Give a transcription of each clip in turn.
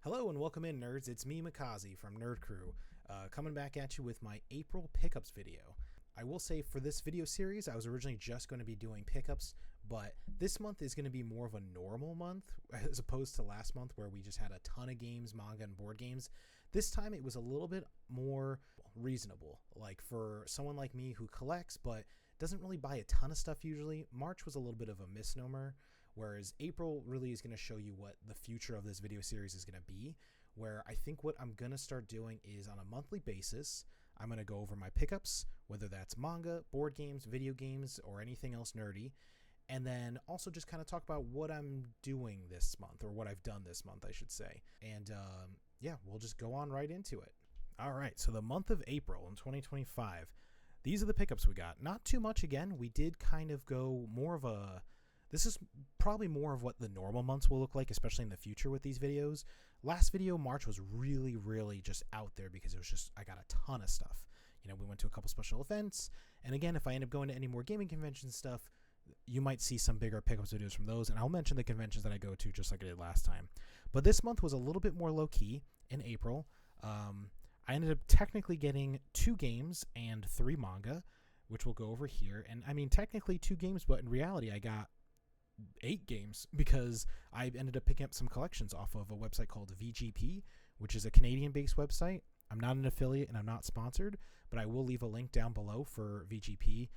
Hello and welcome in, nerds. It's me, Mikazi from Nerd Crew, coming back at you with my April pickups video. I will say for this video series, I was originally just going to be doing pickups, but this month is going to be more of a normal month as opposed to last month where we just had a ton of games, manga, and board games. This time it was a little bit more reasonable. Like for someone like me who collects but doesn't really buy a ton of stuff usually, March was a little bit of a misnomer. Whereas April really is going to show you what the future of this video series is going to be, where I think what I'm going to start doing is on a monthly basis, I'm going to go over my pickups, whether that's manga, board games, video games, or anything else nerdy, and then also just kind of talk about what I'm doing this month, or what I've done this month, I should say. And yeah, we'll just go on right into it. All right, so the month of April in 2025, these are the pickups we got. Not too much again. We did kind of go more of a... This is probably more of what the normal months will look like, especially in the future with these videos. Last video, March, was really just out there because it was just, I got a ton of stuff. You know, we went to a couple special events. And again, if I end up going to any more gaming convention stuff, you might see some bigger pickups videos from those. And I'll mention the conventions that I go to just like I did last time. But this month was a little bit more low-key in April. I ended up technically getting 2 games and 3 manga, which we'll go over here. And I mean, technically 2 games, but in reality, I got 8 games because I ended up picking up some collections off of a website called VGP, which is a Canadian-based website. I'm not an affiliate and I'm not sponsored, but I will leave a link down below for VGP.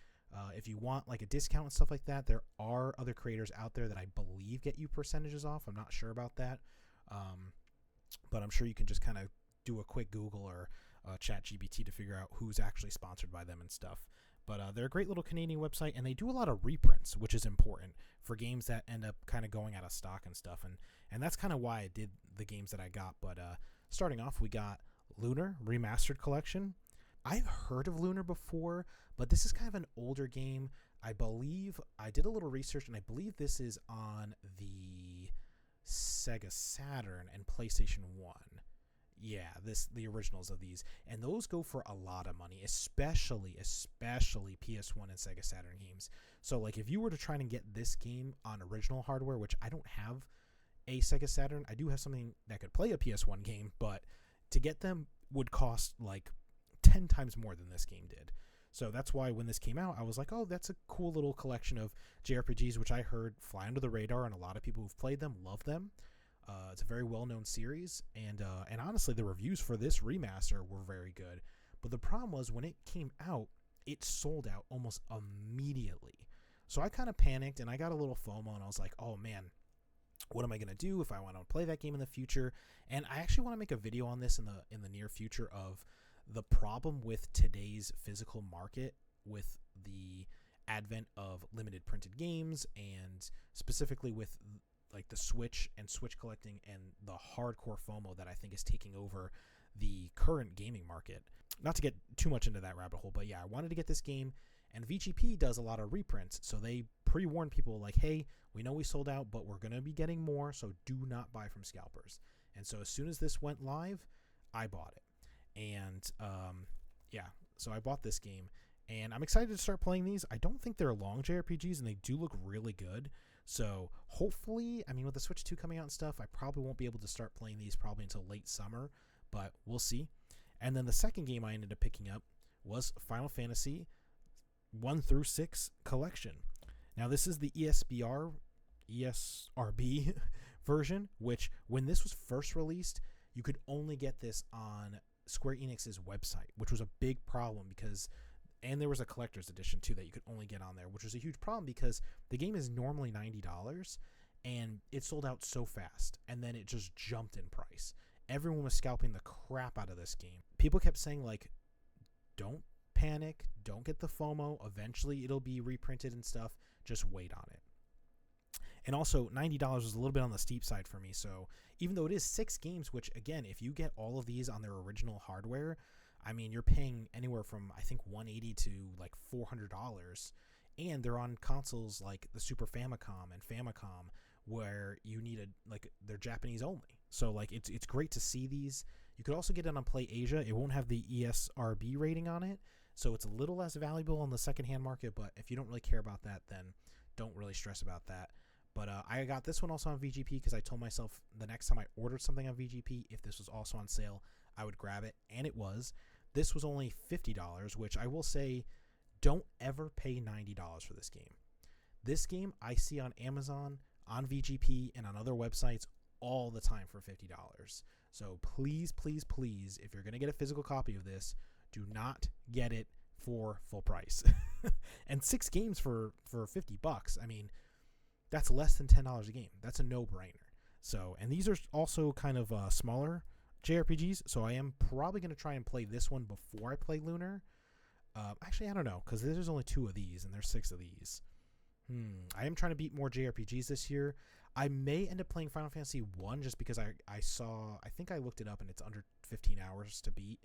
If you want like a discount and stuff like that, there are other creators out there that I believe get you percentages off. I'm not sure about that, but I'm sure you can just kind of do a quick Google or chat GPT to figure out who's actually sponsored by them and stuff. But they're a great little Canadian website, and they do a lot of reprints, which is important for games that end up kind of going out of stock and stuff. And that's kind of why I did the games that I got. But starting off, we got Lunar Remastered Collection. I've heard of Lunar before, but this is kind of an older game. I believe I did a little research, and I believe this is on the Sega Saturn and PlayStation 1. Yeah, the originals of these, and those go for a lot of money, especially PS1 and Sega Saturn games. So like if you were to try and get this game on original hardware, which I don't have a Sega Saturn, I do have something that could play a PS1 game, but to get them would cost like 10 times more than this game did. So that's why when this came out, I was like, oh, that's a cool little collection of JRPGs, which I heard fly under the radar, and a lot of people who've played them love them. It's a very well-known series, and honestly, the reviews for this remaster were very good. But the problem was when it came out, it sold out almost immediately. So I kind of panicked, and I got a little FOMO, and I was like, oh man, what am I going to do if I want to play that game in the future? And I actually want to make a video on this in the near future of the problem with today's physical market with the advent of limited printed games, and specifically with like the Switch and Switch collecting and the hardcore FOMO that I think is taking over the current gaming market. Not to get too much into that rabbit hole, but yeah, I wanted to get this game, and VGP does a lot of reprints, so they pre-warn people like, hey, we know we sold out, but we're going to be getting more, so do not buy from scalpers. And so as soon as this went live, I bought it. And yeah, so I bought this game, and I'm excited to start playing these. I don't think they're long JRPGs, and they do look really good. So hopefully, I mean, with the Switch 2 coming out and stuff, I probably won't be able to start playing these probably until late summer, but we'll see. And then the second game I ended up picking up was Final Fantasy 1 through 6 Collection. Now, this is the ESRB version, which when this was first released, you could only get this on Square Enix's website, which was a big problem because... And there was a collector's edition, too, that you could only get on there, which was a huge problem because the game is normally $90, and it sold out so fast, and then it just jumped in price. Everyone was scalping the crap out of this game. People kept saying, like, don't panic, don't get the FOMO, eventually it'll be reprinted and stuff, just wait on it. And also, $90 was a little bit on the steep side for me, so even though it is 6 games, which, again, if you get all of these on their original hardware... I mean, you're paying anywhere from, I think, $180 to like $400, and they're on consoles like the Super Famicom and Famicom, where you need they're Japanese only. So like it's great to see these. You could also get it on Play Asia. It won't have the ESRB rating on it, so it's a little less valuable on the secondhand market. But if you don't really care about that, then don't really stress about that. But I got this one also on VGP because I told myself the next time I ordered something on VGP, if this was also on sale, I would grab it, and it was. This was only $50, which I will say, don't ever pay $90 for this game. This game I see on Amazon, on VGP, and on other websites all the time for $50. So please, please, please, if you're going to get a physical copy of this, do not get it for full price. And 6 games for $50. I mean, that's less than $10 a game. That's a no-brainer. So, and these are also kind of smaller JRPGs, so I am probably going to try and play this one before I play Lunar. Actually, I don't know, because there's only 2 of these, and there's 6 of these. I am trying to beat more JRPGs this year. I may end up playing Final Fantasy 1 just because I think I looked it up and it's under 15 hours to beat.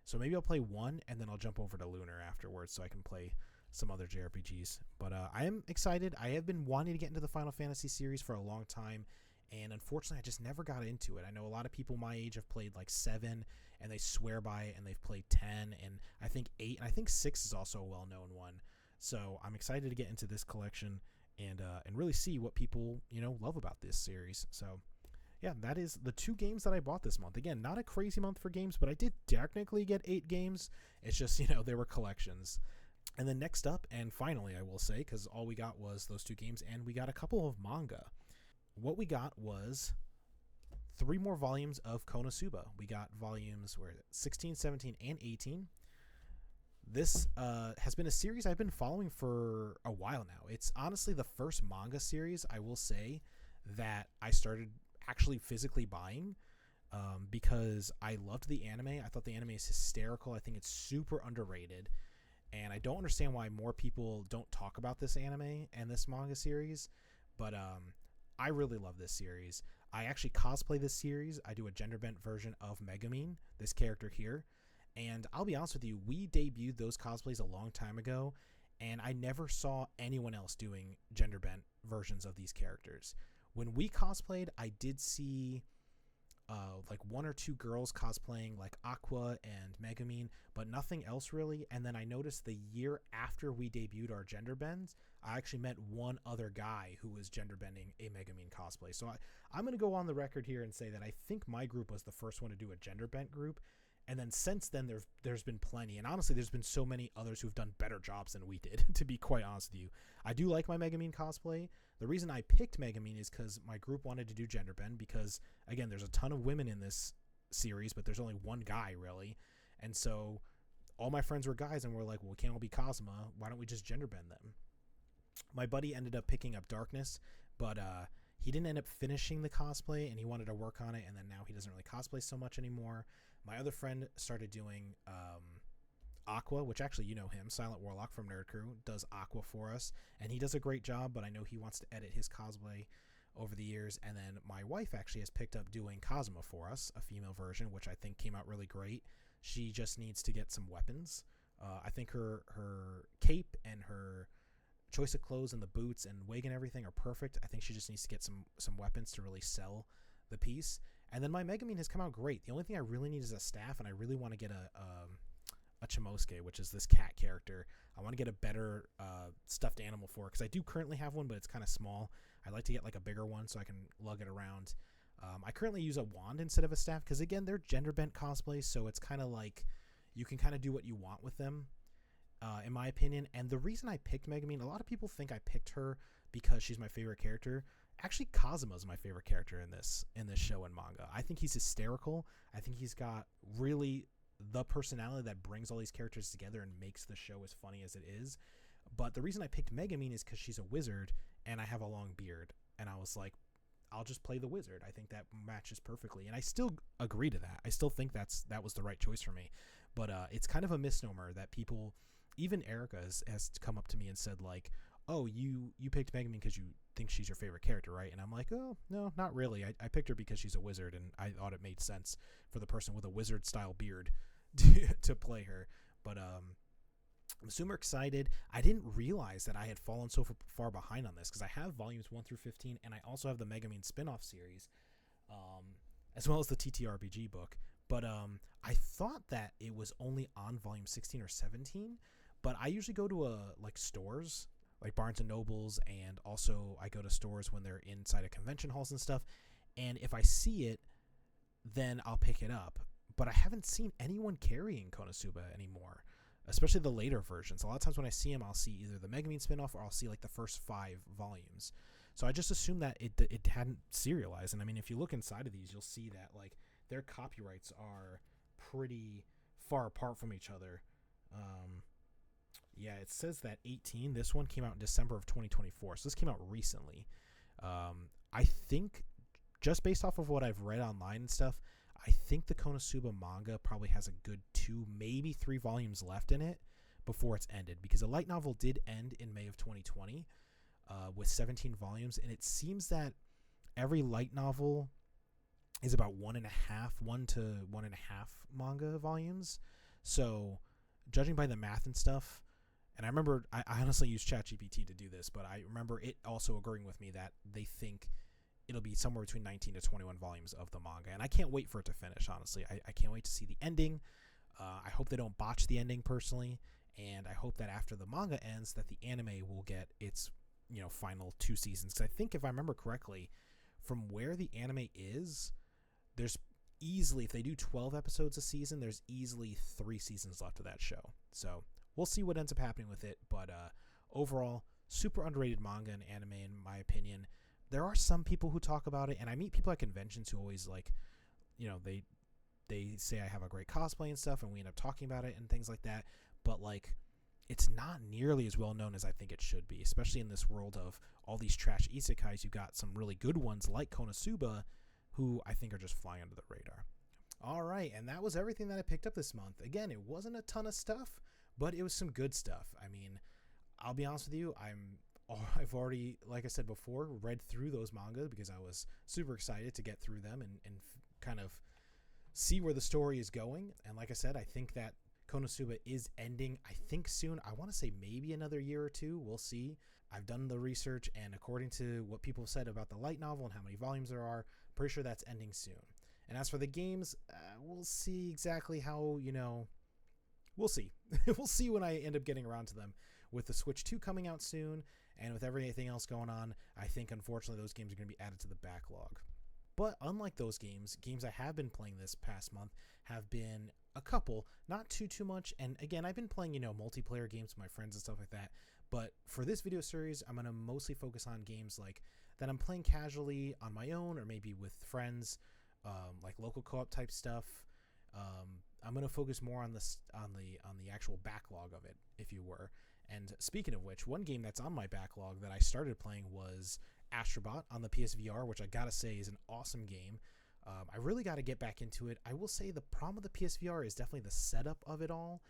So maybe I'll play 1 and then I'll jump over to Lunar afterwards so I can play some other JRPGs. But I am excited. I have been wanting to get into the Final Fantasy series for a long time, and unfortunately I just never got into it. I know a lot of people my age have played like 7 and they swear by it, and they've played 10 and I think 8, and I think 6 is also a well-known one. So I'm excited to get into this collection and really see what people, love about this series. So yeah, that is the 2 games that I bought this month. Again, not a crazy month for games, but I did technically get 8 games. It's just, they were collections. And then next up, and finally I will say, because all we got was those 2 games, and we got a couple of manga. What we got was 3 more volumes of Konosuba. We got volumes 16, 17, and 18. This has been a series I've been following for a while now. It's honestly the first manga series, I will say, that I started actually physically buying because I loved the anime. I thought the anime is hysterical. I think it's super underrated. And I don't understand why more people don't talk about this anime and this manga series. But I really love this series. I actually cosplay this series. I do a gender-bent version of Megumin, this character here. And I'll be honest with you, we debuted those cosplays a long time ago, and I never saw anyone else doing gender-bent versions of these characters. When we cosplayed, I did see like 1 or 2 girls cosplaying like Aqua and Megumin, but nothing else really. And then I noticed the year after we debuted our gender bends, I actually met 1 other guy who was gender bending a Megumin cosplay. So I'm going to go on the record here and say that I think my group was the first one to do a gender bent group. And then since then, there's been plenty. And honestly, there's been so many others who've done better jobs than we did, to be quite honest with you. I do like my Megumin cosplay. The reason I picked Megumin is because my group wanted to do gender bend because, again, there's a ton of women in this series, but there's only 1 guy, really. And so all my friends were guys, and we're like, well, we can't all be Kazuma. Why don't we just gender bend them? My buddy ended up picking up Darkness, but he didn't end up finishing the cosplay, and he wanted to work on it, and then now he doesn't really cosplay so much anymore. My other friend started doing Aqua, which actually, you know him, Silent Warlock from Nerd Crew, does Aqua for us, and he does a great job, but I know he wants to edit his cosplay over the years. And then my wife actually has picked up doing Kazuma for us, a female version, which I think came out really great. She just needs to get some weapons. I think her cape and her choice of clothes and the boots and wig and everything are perfect. I think she just needs to get some weapons to really sell the piece. And then my Megumin has come out great. The only thing I really need is a staff, and I really want to get a Chimosuke, which is this cat character. I want to get a better stuffed animal for it, because I do currently have one, but it's kind of small. I'd like to get like a bigger one so I can lug it around. I currently use a wand instead of a staff, because again, they're gender bent cosplays, so it's kind of like you can kind of do what you want with them, in my opinion. And the reason I picked Megumin, a lot of people think I picked her because she's my favorite character. Actually, Kazuma is my favorite character in this show and manga. I think he's hysterical. I think he's got really the personality that brings all these characters together and makes the show as funny as it is. But the reason I picked Megumin is because she's a wizard and I have a long beard. And I was like, I'll just play the wizard. I think that matches perfectly. And I still agree to that. I still think that was the right choice for me. But it's kind of a misnomer that people, even Erica has come up to me and said like, oh, you picked Megumin because you think she's your favorite character, right? And I'm like, oh, no, not really. I picked her because she's a wizard, and I thought it made sense for the person with a wizard-style beard to play her. But I'm super excited. I didn't realize that I had fallen so far behind on this, because I have volumes 1 through 15, and I also have the Megumin spin-off series, as well as the TTRPG book. But I thought that it was only on volume 16 or 17, but I usually go to stores, like Barnes and Nobles, and also I go to stores when they're inside of convention halls and stuff. And if I see it, then I'll pick it up. But I haven't seen anyone carrying Konosuba anymore, especially the later versions. A lot of times when I see them, I'll see either the Megumin spinoff or I'll see like the first 5 volumes. So I just assumed that it hadn't serialized. And I mean, if you look inside of these, you'll see that like their copyrights are pretty far apart from each other. Yeah, it says that 18. This one came out in December of 2024, so this came out recently. I think, just based off of what I've read online and stuff, I think the Konosuba manga probably has a good 2, maybe 3 volumes left in it before it's ended, because the light novel did end in May of 2020 with 17 volumes, and it seems that every light novel is about 1 to 1.5 manga volumes. So judging by the math and stuff, and I remember I honestly used ChatGPT to do this, but I remember it also agreeing with me that they think it'll be somewhere between 19 to 21 volumes of the manga, and I can't wait for it to finish, honestly. I can't wait to see the ending. I hope they don't botch the ending personally, and I hope that after the manga ends that the anime will get its final 2 seasons. Because I think, if I remember correctly, from where the anime is, there's easily, if they do 12 episodes a season, there's easily 3 seasons left of that show. So we'll see what ends up happening with it. But overall, super underrated manga and anime, in my opinion. There are some people who talk about it, and I meet people at conventions who always they say I have a great cosplay and stuff, and we end up talking about it and things like that. But it's not nearly as well known as I think it should be, especially in this world of all these trash isekais. You got some really good ones like Konosuba, who I think are just flying under the radar. All right, and that was everything that I picked up this month. Again, it wasn't a ton of stuff, but it was some good stuff. I mean, I'll be honest with you, I've already, like I said before, read through those manga because I was super excited to get through them and kind of see where the story is going. And like I said, I think that Konosuba is ending, I think, soon. I want to say maybe another year or 2. We'll see. I've done the research, and according to what people said about the light novel and how many volumes there are, pretty sure that's ending soon. And as for the games, we'll see exactly how, we'll see. We'll see when I end up getting around to them. With the Switch 2 coming out soon, and with everything else going on, I think, unfortunately, those games are going to be added to the backlog. But unlike those games I have been playing this past month have been a couple, not too much. And again, I've been playing, multiplayer games with my friends and stuff like that. But for this video series, I'm going to mostly focus on games that I'm playing casually on my own, or maybe with friends, like local co-op type stuff. I'm going to focus more on the actual backlog of it, if you were. And speaking of which, one game that's on my backlog that I started playing was Astrobot on the PSVR, which I gotta say is an awesome game. I really got to get back into it. I will say the problem with the PSVR is definitely the setup of it all.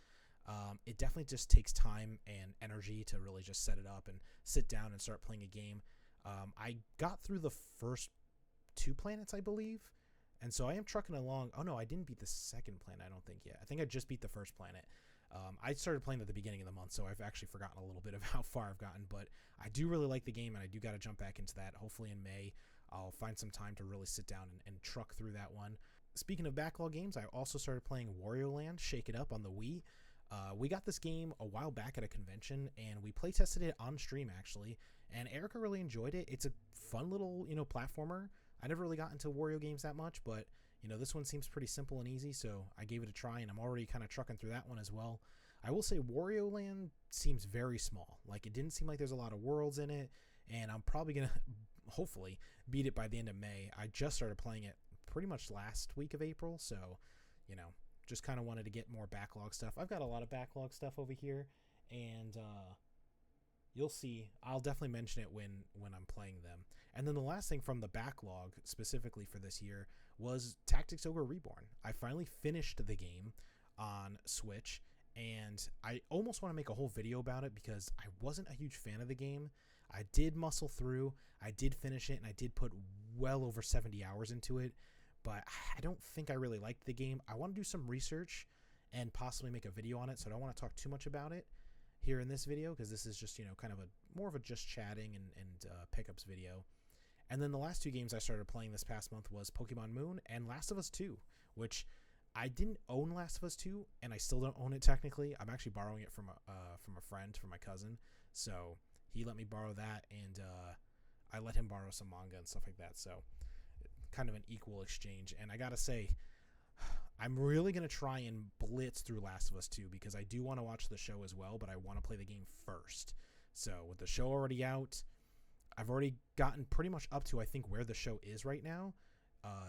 It definitely just takes time and energy to really just set it up and sit down and start playing a game. I got through the first 2 planets, I believe. And so I am trucking along. Oh, no, I didn't beat the second planet, I don't think yet. I think I just beat the first planet. I started playing at the beginning of the month, so I've actually forgotten a little bit of how far I've gotten. But I do really like the game, and I do got to jump back into that. Hopefully in May, I'll find some time to really sit down and truck through that one. Speaking of backlog games, I also started playing Wario Land Shake It Up on the Wii. We got this game a while back at a convention, and we play tested it on stream, actually. And Erica really enjoyed it. It's a fun little, platformer. I never really got into Wario games that much, but this one seems pretty simple and easy, so I gave it a try, and I'm already kind of trucking through that one as well. I will say Wario Land seems very small. It didn't seem like there's a lot of worlds in it, and I'm probably going to, hopefully, beat it by the end of May. I just started playing it pretty much last week of April, so, just kind of wanted to get more backlog stuff. I've got a lot of backlog stuff over here, and you'll see. I'll definitely mention it when I'm playing them. And then the last thing from the backlog, specifically for this year, was Tactics Ogre Reborn. I finally finished the game on Switch, and I almost want to make a whole video about it because I wasn't a huge fan of the game. I did muscle through, I did finish it, and I did put well over 70 hours into it, but I don't think I really liked the game. I want to do some research and possibly make a video on it, so I don't want to talk too much about it here in this video because this is just, kind of more of a just chatting and pickups video. And then the last 2 games I started playing this past month was Pokemon Moon and Last of Us 2, which I didn't own Last of Us 2, and I still don't own it technically. I'm actually borrowing it from a friend, from my cousin. So He let me borrow that, and I let him borrow some manga and stuff like that. So kind of an equal exchange. And I gotta say, I'm really gonna try and blitz through Last of Us 2 because I do want to watch the show as well, but I want to play the game first. So with the show already out, I've already gotten pretty much up to I think where the show is right now.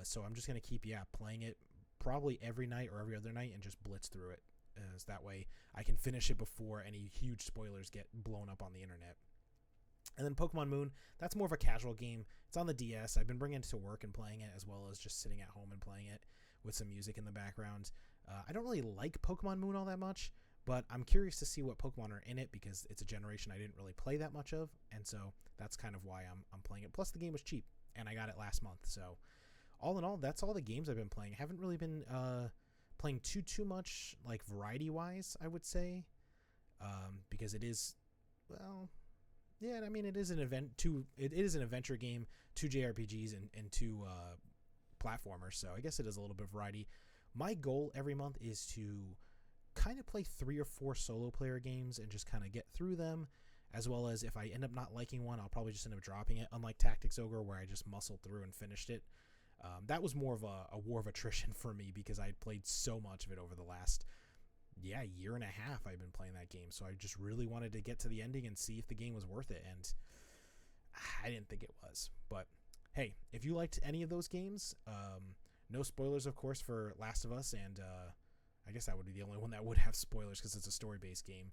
So I'm just gonna keep playing it probably every night or every other night and just blitz through it. As that way I can finish it before any huge spoilers get blown up on the internet. And then Pokemon Moon, that's more of a casual game. It's on the DS. I've been bringing it to work and playing it, as well as just sitting at home and playing it with some music in the background. I don't really like Pokemon Moon all that much, but I'm curious to see what Pokemon are in it because it's a generation I didn't really play that much of, and so that's kind of why I'm playing it. Plus, the game was cheap, and I got it last month. So, all in all, that's all the games I've been playing. I haven't really been playing too much, like, variety-wise, I would say, because it is, well, yeah, I mean, it is an it is an adventure game, 2 JRPGs, and 2 platformers, so I guess it is a little bit of variety. My goal every month is to kind of play 3 or 4 solo player games and just kind of get through them, as well as if I end up not liking one, I'll probably just end up dropping it, unlike Tactics Ogre, where I just muscled through and finished it. That was more of a war of attrition for me because I played so much of it over the last year and a half. I've been playing that game, so I just really wanted to get to the ending and see if the game was worth it, and I didn't think it was. But hey, if you liked any of those games, no spoilers, of course, for Last of Us, and I guess that would be the only one that would have spoilers because it's a story-based game.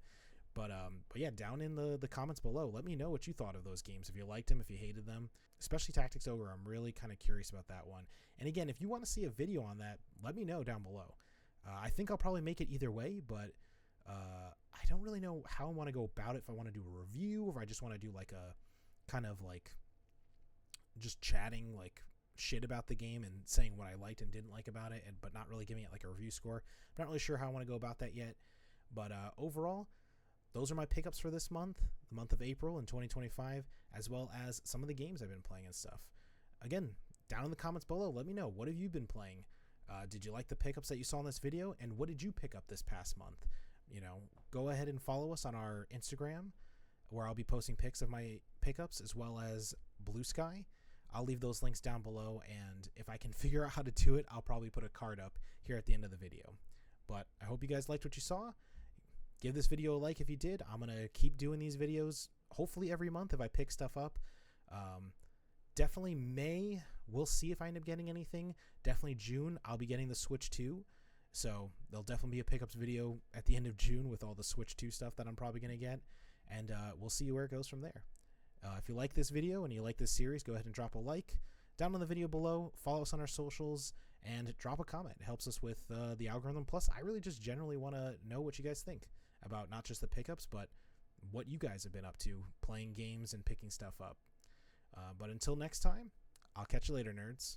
But yeah, down in the comments below, let me know what you thought of those games. If you liked them, if you hated them, especially Tactics Ogre, I'm really kind of curious about that one. And again, if you want to see a video on that, let me know down below. I think I'll probably make it either way, but I don't really know how I want to go about it. If I want to do a review, or if I just want to do like a kind of like just chatting like shit about the game and saying what I liked and didn't like about it, but not really giving it like a review score. I'm not really sure how I want to go about that yet. But overall, those are my pickups for this month, the month of April in 2025, as well as some of the games I've been playing and stuff. Again, down in the comments below, let me know, what have you been playing? Did you like the pickups that you saw in this video? And what did you pick up this past month? You know, go ahead and follow us on our Instagram, where I'll be posting pics of my pickups, as well as Bluesky. I'll leave those links down below, and if I can figure out how to do it, I'll probably put a card up here at the end of the video. But I hope you guys liked what you saw. Give this video a like if you did. I'm going to keep doing these videos, hopefully every month if I pick stuff up. Definitely May, we'll see if I end up getting anything. Definitely June, I'll be getting the Switch 2. So there'll definitely be a pickups video at the end of June with all the Switch 2 stuff that I'm probably going to get. And we'll see where it goes from there. If you like this video and you like this series, go ahead and drop a like. Down in the video below, follow us on our socials, and drop a comment. It helps us with the algorithm. Plus, I really just generally want to know what you guys think about not just the pickups, but what you guys have been up to playing games and picking stuff up. But until next time, I'll catch you later, nerds.